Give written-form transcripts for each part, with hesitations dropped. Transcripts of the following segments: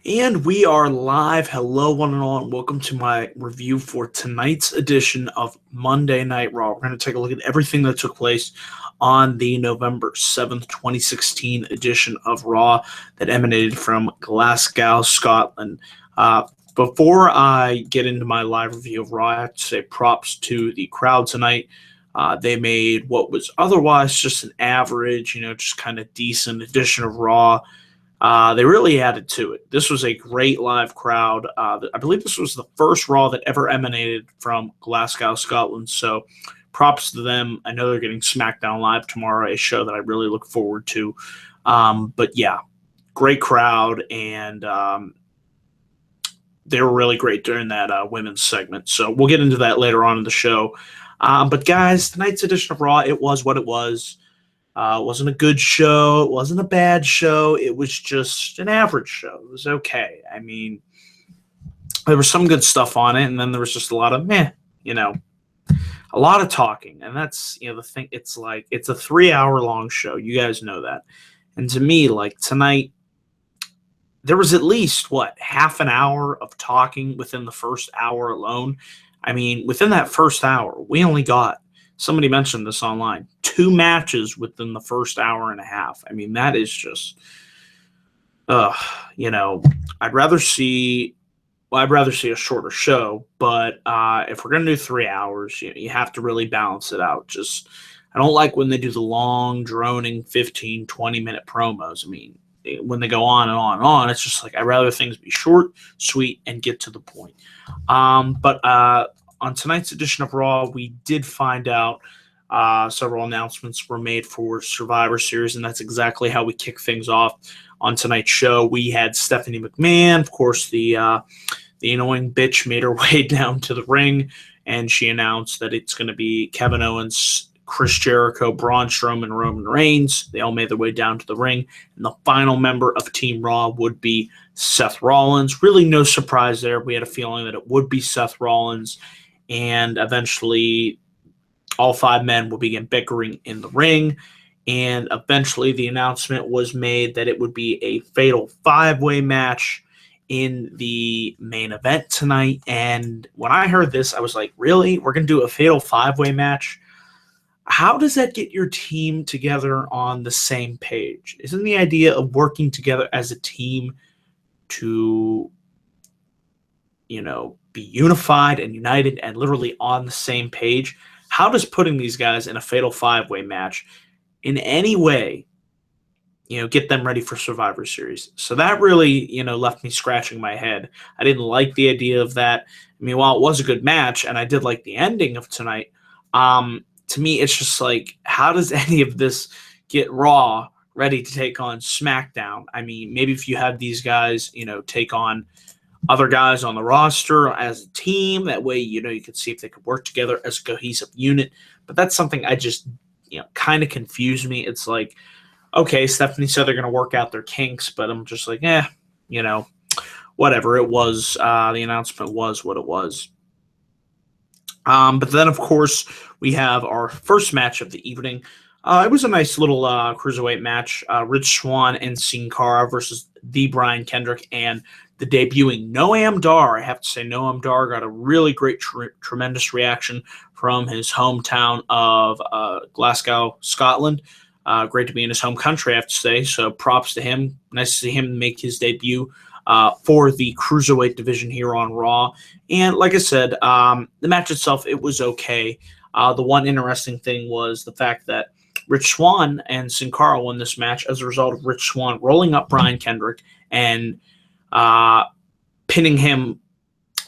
And we are live. Hello, one and all, and welcome to my review for tonight's edition of Monday Night Raw. We're going to take a look at everything that took place on the November 7th, 2016 edition of Raw that emanated from Glasgow, Scotland. Before I get into my live review of Raw, I have to say props to the crowd tonight. They made what was otherwise just an average, just kind of decent edition of Raw. They really added to it. This was a great live crowd. I believe this was the first Raw that ever emanated from Glasgow, Scotland. So props to them. I know they're getting SmackDown Live tomorrow, a show that I really look forward to. But yeah, great crowd, and they were really great during that women's segment. So we'll get into that later on in the show. But guys, tonight's edition of Raw, it was what it was. It wasn't a good show. It wasn't a bad show. It was just an average show. It was okay. I mean, there was some good stuff on it, and then there was just a lot of meh, a lot of talking. And that's, the thing. It's like, it's a 3-hour long show. You guys know that. And to me, like tonight, there was at least, half an hour of talking within the first hour alone. I mean, within that first hour, we only got, somebody mentioned this online, 2 matches within the first hour and a half. I mean, that is just, I'd rather see a shorter show, but if we're going to do 3 hours, you have to really balance it out. I don't like when they do the long, droning 15, 20-minute promos. I mean, when they go on and on and on, it's just like, I'd rather things be short, sweet, and get to the point. But on tonight's edition of Raw, we did find out several announcements were made for Survivor Series, and that's exactly how we kick things off on tonight's show. We had Stephanie McMahon, of course, the annoying bitch, made her way down to the ring, and she announced that it's going to be Kevin Owens, Chris Jericho, Braun Strowman, Roman Reigns. They all made their way down to the ring, and the final member of Team Raw would be Seth Rollins. Really no surprise there. We had a feeling that it would be Seth Rollins, and eventually all 5 men will begin bickering in the ring, and eventually the announcement was made that it would be a fatal 5-way match in the main event tonight. And when I heard this, I was like, really? We're going to do a fatal 5-way match? How does that get your team together on the same page? Isn't the idea of working together as a team to, be unified and united and literally on the same page? How does putting these guys in a fatal 5-way match in any way, get them ready for Survivor Series? So that really, left me scratching my head. I didn't like the idea of that. I mean, while it was a good match and I did like the ending of tonight, to me, it's just like, how does any of this get Raw ready to take on SmackDown? I mean, maybe if you had these guys, take on other guys on the roster as a team, that way, you could see if they could work together as a cohesive unit. But that's something I just, kind of confused me. It's like, okay, Stephanie said they're going to work out their kinks, but I'm just like, whatever. It was, the announcement was what it was. But then, of course, we have our first match of the evening. It was a nice little cruiserweight match. Rich Swann and Sin Cara versus the Brian Kendrick and the debuting Noam Dar. I have to say, Noam Dar got a really great, tremendous reaction from his hometown of Glasgow, Scotland. Great to be in his home country, I have to say. So props to him. Nice to see him make his debut for the cruiserweight division here on Raw. And like I said, the match itself, it was okay. The one interesting thing was the fact that Rich Swann and Sin Cara won this match as a result of Rich Swann rolling up Brian Kendrick and pinning him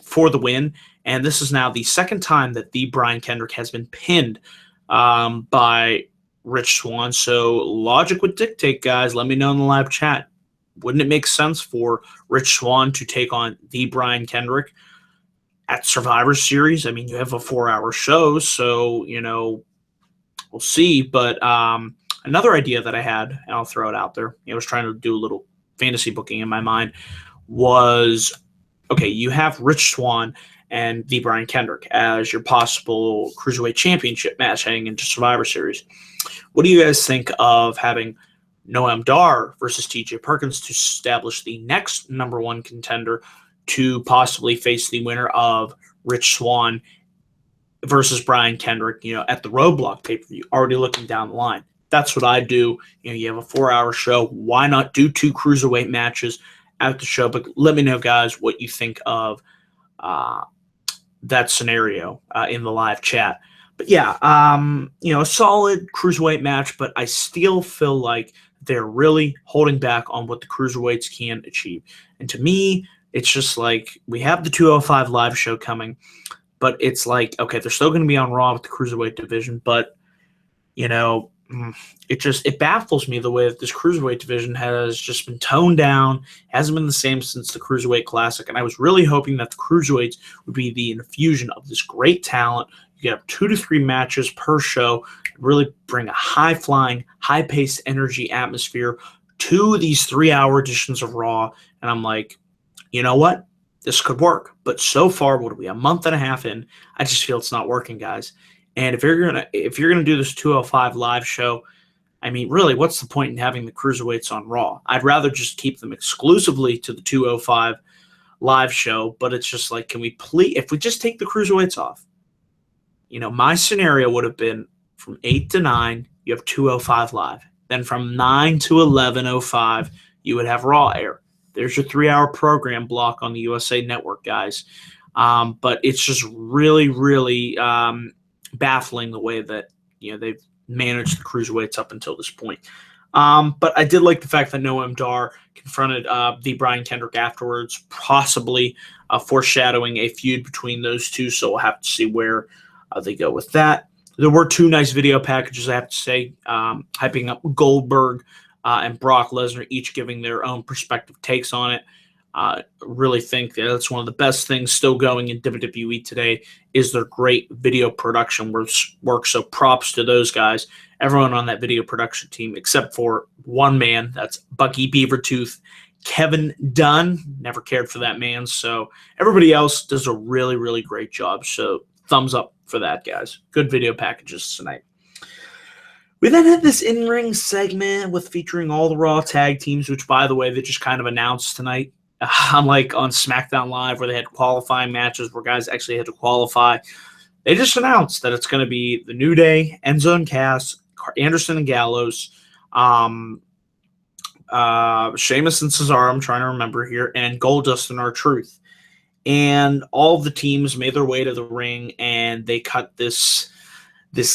for the win. And this is now the second time that the Brian Kendrick has been pinned by Rich Swann. So logic would dictate, guys. Let me know in the live chat. Wouldn't it make sense for Rich Swann to take on the Brian Kendrick at Survivor Series? I mean, you have a 4-hour show, so, we'll see. But another idea that I had, and I'll throw it out there, I was trying to do a little fantasy booking in my mind, was, okay, you have Rich Swann and the Brian Kendrick as your possible Cruiserweight Championship match heading into Survivor Series. What do you guys think of having Noam Dar versus TJ Perkins to establish the next number one contender to possibly face the winner of Rich Swann versus Brian Kendrick, at the Roadblock pay-per-view, already looking down the line. That's what I do. You have a 4-hour show. Why not do 2 cruiserweight matches at the show? But let me know, guys, what you think of that scenario in the live chat. But yeah, a solid cruiserweight match, but I still feel like they're really holding back on what the cruiserweights can achieve. And to me, it's just like we have the 205 live show coming, but it's like, okay, they're still going to be on Raw with the cruiserweight division, but, it baffles me the way that this cruiserweight division has just been toned down, hasn't been the same since the Cruiserweight Classic, and I was really hoping that the cruiserweights would be the infusion of this great talent. You have 2 to 3 matches per show, really bring a high-flying, high-paced energy atmosphere to these 3-hour editions of Raw, and I'm like, you know what? This could work. But so far, what are we, a month and a half in? I just feel it's not working, guys. And if you're gonna do this 205 live show, I mean, really, what's the point in having the cruiserweights on Raw? I'd rather just keep them exclusively to the 205 live show. But it's just like, if we just take the cruiserweights off? My scenario would have been from 8 to 9, you have 205 live. Then from 9 to 11:05, you would have Raw air. There's your 3-hour program block on the USA Network, guys. But it's just really, really baffling the way that they've managed the cruiserweights up until this point. But I did like the fact that Noam Dar confronted the Brian Kendrick afterwards, possibly foreshadowing a feud between those two. So we'll have to see where they go with that. There were 2 nice video packages, I have to say, hyping up Goldberg and Brock Lesnar, each giving their own perspective takes on it. Really think that's one of the best things still going in WWE today is their great video production work. So props to those guys, everyone on that video production team, except for one man, that's Bucky Beavertooth, Kevin Dunn. Never cared for that man. So everybody else does a really, really great job. So thumbs up for that, guys. Good video packages tonight. We then had this in-ring segment featuring all the Raw tag teams, which, by the way, they just kind of announced tonight. Unlike on SmackDown Live where they had qualifying matches where guys actually had to qualify, they just announced that it's going to be the New Day, Enzo and Cass, Anderson and Gallows, Sheamus and Cesaro, I'm trying to remember here, and Goldust and R-Truth. And all of the teams made their way to the ring, and they cut this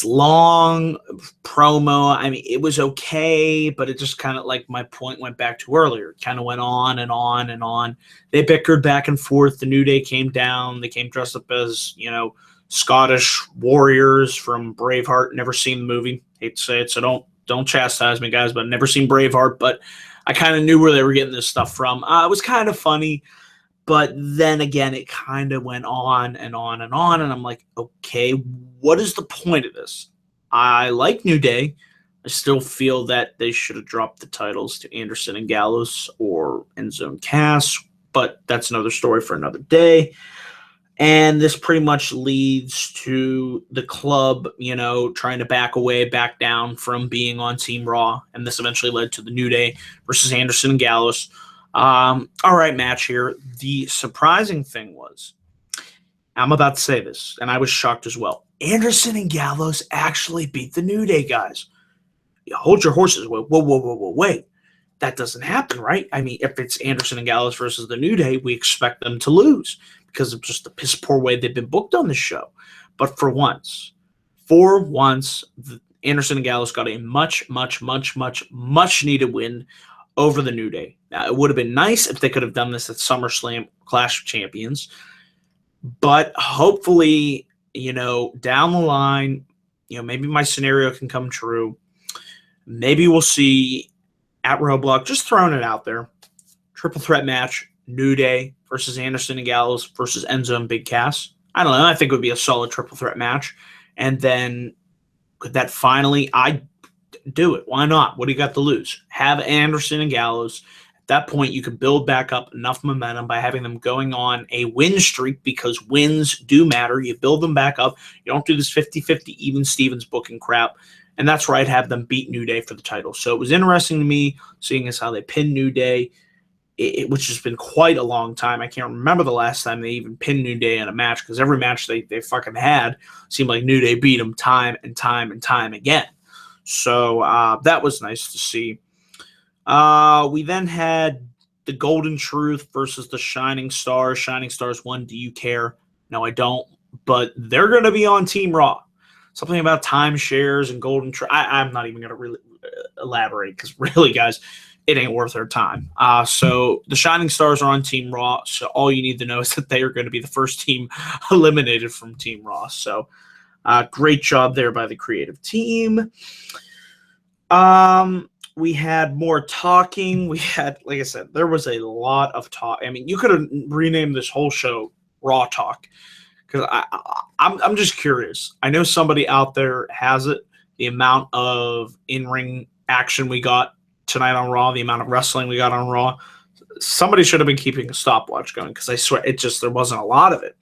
long promo. I mean, it was okay, but it just kind of, like my point went back to earlier, it kind of went on and on and on. They bickered back and forth. The New Day came down. They came dressed up as, Scottish warriors from Braveheart. Never seen the movie. Hate to say it, so don't chastise me, guys, but I've never seen Braveheart, but I kind of knew where they were getting this stuff from. It was kind of funny. But then again, it kind of went on and on and on. And I'm like, okay, what is the point of this? I like New Day. I still feel that they should have dropped the titles to Anderson and Gallows or Enzo and Cass. But that's another story for another day. And this pretty much leads to the club, trying to back down from being on Team Raw. And this eventually led to the New Day versus Anderson and Gallows. All right, match here. The surprising thing was, I'm about to say this, and I was shocked as well. Anderson and Gallows actually beat the New Day, guys. Hold your horses. Wait. That doesn't happen, right? I mean, if it's Anderson and Gallows versus the New Day, we expect them to lose because of just the piss poor way they've been booked on the show. But for once, Anderson and Gallows got a much needed win over the New Day. Now, it would have been nice if they could have done this at SummerSlam Clash of Champions, but hopefully, down the line, maybe my scenario can come true. Maybe we'll see at Roadblock, just throwing it out there, triple threat match, New Day versus Anderson and Gallows versus Enzo and Big Cass. I don't know. I think it would be a solid triple threat match. And then could that finally, do it. Why not? What do you got to lose? Have Anderson and Gallows. At that point, you can build back up enough momentum by having them going on a win streak because wins do matter. You build them back up. You don't do this 50-50 even Stevens booking crap. and that's where I'd have them beat New Day for the title. So it was interesting to me seeing as how they pinned New Day, which has been quite a long time. I can't remember the last time they even pinned New Day in a match, because every match they fucking had seemed like New Day beat them time and time and time again. So that was nice to see. We then had the Golden Truth versus the Shining Stars. Shining Stars won. Do you care? No, I don't. But they're going to be on Team Raw. Something about timeshares and Golden Truth. I'm not even going to really elaborate, because really, guys, it ain't worth their time. So the Shining Stars are on Team Raw. So all you need to know is that they are going to be the first team eliminated from Team Raw. So great job there by the creative team. We had more talking. We had, like I said, there was a lot of talk. I mean, you could have renamed this whole show Raw Talk, because I'm just curious. I know somebody out there has it. The amount of in-ring action we got tonight on Raw, the amount of wrestling we got on Raw. Somebody should have been keeping a stopwatch going, because I swear there wasn't a lot of it.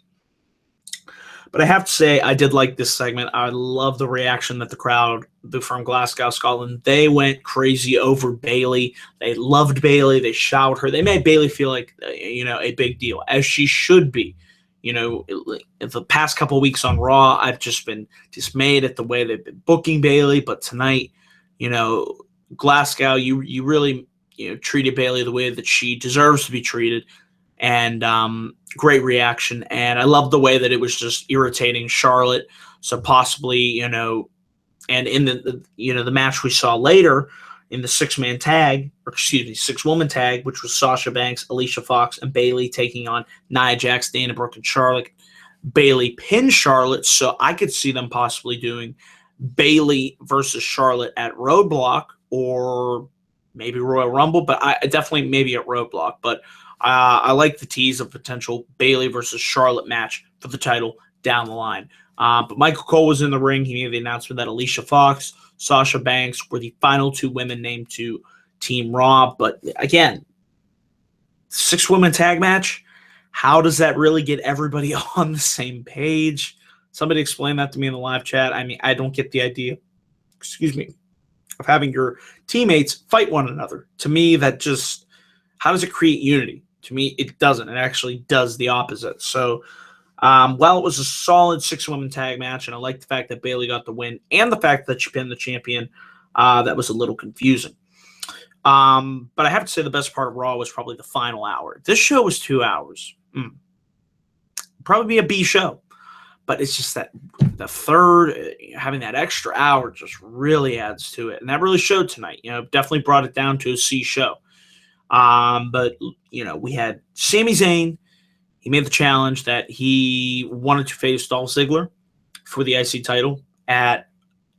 But I have to say, I did like this segment. I love the reaction that the crowd from Glasgow, Scotland, they went crazy over Bayley. They loved Bayley. They shouted her. They made Bayley feel like, a big deal, as she should be. The past couple of weeks on Raw, I've just been dismayed at the way they've been booking Bayley. But tonight, Glasgow, you really treated Bayley the way that she deserves to be treated. And great reaction. And I love the way that it was just irritating Charlotte. So possibly, and in the match we saw later in the six-woman tag, which was Sasha Banks, Alicia Fox, and Bayley taking on Nia Jax, Dana Brooke, and Charlotte. Bayley pinned Charlotte, so I could see them possibly doing Bayley versus Charlotte at Roadblock, or maybe Royal Rumble, but I definitely maybe at Roadblock. But I like the tease of potential Bayley versus Charlotte match for the title down the line. But Michael Cole was in the ring. He made the announcement that Alicia Fox, Sasha Banks were the final two women named to Team Raw. But again, 6-woman tag match, how does that really get everybody on the same page? Somebody explain that to me in the live chat. I mean, I don't get the idea, of having your teammates fight one another. To me, that just, how does it create unity? To me, it doesn't. It actually does the opposite. So, while it was a solid 6-woman tag match, and I like the fact that Bayley got the win and the fact that she pinned the champion, that was a little confusing. But I have to say the best part of Raw was probably the final hour. This show was 2 hours. Probably be a B show. But it's just that the third, having that extra hour just really adds to it. And that really showed tonight. Definitely brought it down to a C show. But we had Sami Zayn. He made the challenge that he wanted to face Dolph Ziggler for the IC title at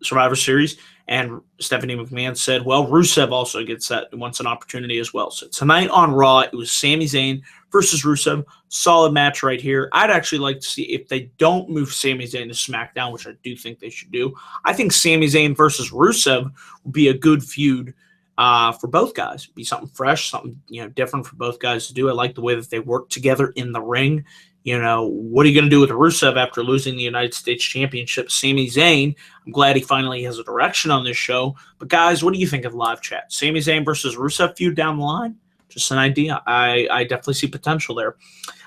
Survivor Series. And Stephanie McMahon said, well, Rusev also wants an opportunity as well. So tonight on Raw, it was Sami Zayn versus Rusev. Solid match right here. I'd actually like to see if they don't move Sami Zayn to SmackDown, which I do think they should do. I think Sami Zayn versus Rusev would be a good feud for both guys. It'd be something fresh, something different for both guys to do. I like the way that they work together in the ring. What are you going to do with Rusev after losing the United States Championship? Sami Zayn, I'm glad he finally has a direction on this show. But guys, what do you think of live chat? Sami Zayn versus Rusev feud down the line? Just an idea. I definitely see potential there.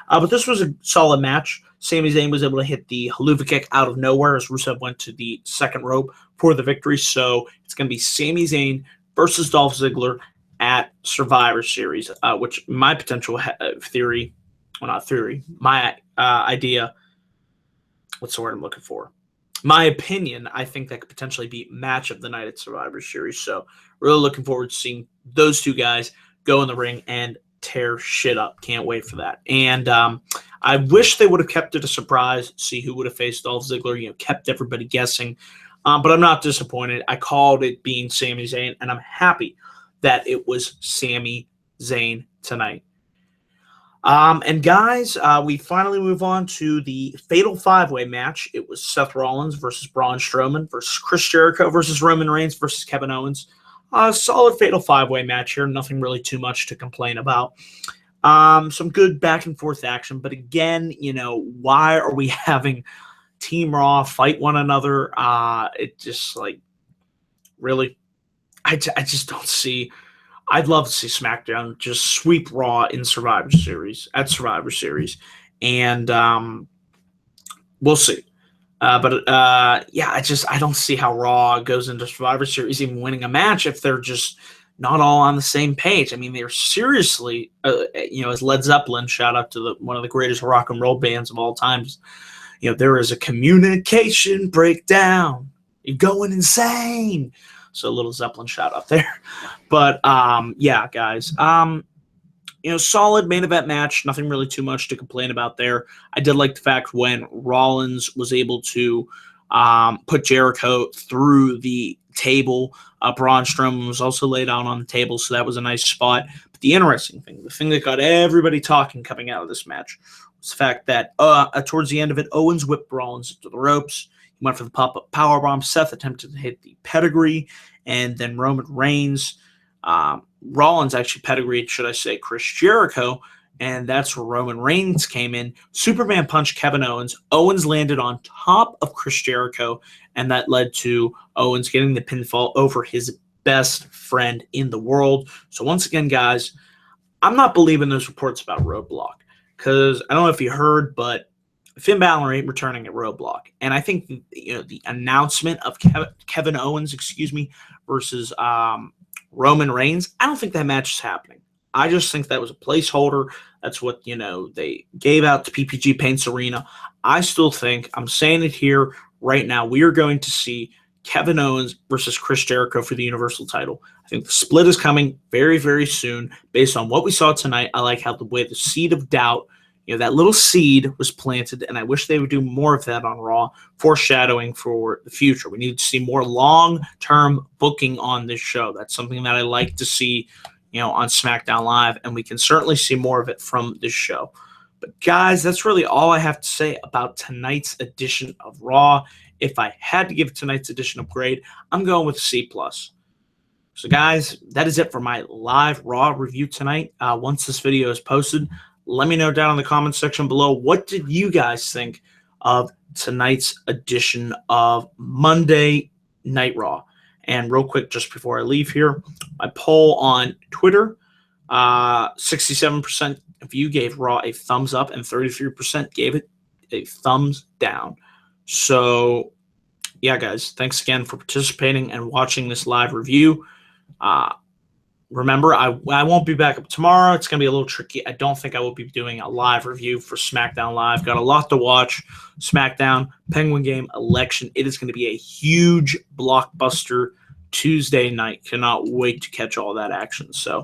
But this was a solid match. Sami Zayn was able to hit the haluva kick out of nowhere as Rusev went to the second rope for the victory. So it's going to be Sami Zayn versus Dolph Ziggler at Survivor Series, which my potential theory, well, not theory, my idea, what's the word I'm looking for? My opinion, I think that could potentially be match of the night at Survivor Series. So really looking forward to seeing those two guys go in the ring and tear shit up. Can't wait for that. And I wish they would have kept it a surprise, see who would have faced Dolph Ziggler, kept everybody guessing. But I'm not disappointed. I called it being Sami Zayn, and I'm happy that it was Sami Zayn tonight. And guys, we finally move on to the Fatal 5-Way match. It was Seth Rollins versus Braun Strowman versus Chris Jericho versus Roman Reigns versus Kevin Owens. Solid Fatal 5-Way match here. Nothing really too much to complain about. Some good back and forth action. But again, why are we having Team Raw fight one another? It just Really? I just don't see. I'd love to see SmackDown just sweep Raw in Survivor Series at Survivor Series, and we'll see. But yeah, I don't see how Raw goes into Survivor Series even winning a match if they're just not all on the same page. I mean, they're seriously, as Led Zeppelin, shout out to one of the greatest rock and roll bands of all times. There is a communication breakdown. You're going insane. So a little Zeppelin shout out there. But yeah, guys. Solid main event match. Nothing really too much to complain about there. I did like the fact when Rollins was able to put Jericho through the table. Braun Strowman was also laid out on the table, so that was a nice spot. But the interesting thing, the thing that got everybody talking coming out of this match, was the fact that towards the end of it, Owens whipped Rollins into the ropes. He went for the pop-up powerbomb. Seth attempted to hit the pedigree, and then Roman Reigns Rollins actually pedigreed, should I say, Chris Jericho, and that's where Roman Reigns came in. Superman punched Kevin Owens. Owens landed on top of Chris Jericho, and that led to Owens getting the pinfall over his best friend in the world. So once again, guys, I'm not believing those reports about Roadblock, because I don't know if you heard, but Finn Balor ain't returning at Roadblock. And I think the announcement of Kevin Owens, versus Roman Reigns, I don't think that match is happening. I just think that was a placeholder. That's what, they gave out to PPG Paints Arena. I still think, I'm saying it here right now, we are going to see Kevin Owens versus Chris Jericho for the Universal title. I think the split is coming very, very soon. Based on what we saw tonight, I like how the way the seed of doubt, that little seed was planted, and I wish they would do more of that on Raw, foreshadowing for the future. We need to see more long-term booking on this show. That's something that I like to see, on SmackDown Live, and we can certainly see more of it from this show. But guys, that's really all I have to say about tonight's edition of Raw. If I had to give tonight's edition a grade, I'm going with a C+. So guys, that is it for my live Raw review tonight. Once this video is posted, let me know down in the comments section below, what did you guys think of tonight's edition of Monday Night Raw? And real quick, just before I leave here, my poll on Twitter, 67% of you gave Raw a thumbs up and 33% gave it a thumbs down. So, yeah, guys, thanks again for participating and watching this live review. Remember, I won't be back up tomorrow. It's going to be a little tricky. I don't think I will be doing a live review for SmackDown Live. Got a lot to watch. SmackDown, Penguin Game, Election. It is going to be a huge blockbuster Tuesday night. Cannot wait to catch all that action. So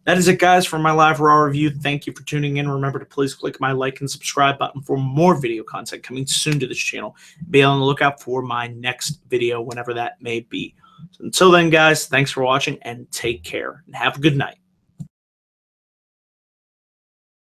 that is it, guys, for my live Raw review. Thank you for tuning in. Remember to please click my like and subscribe button for more video content coming soon to this channel. Be on the lookout for my next video, whenever that may be. So until then, guys, thanks for watching and take care and have a good night.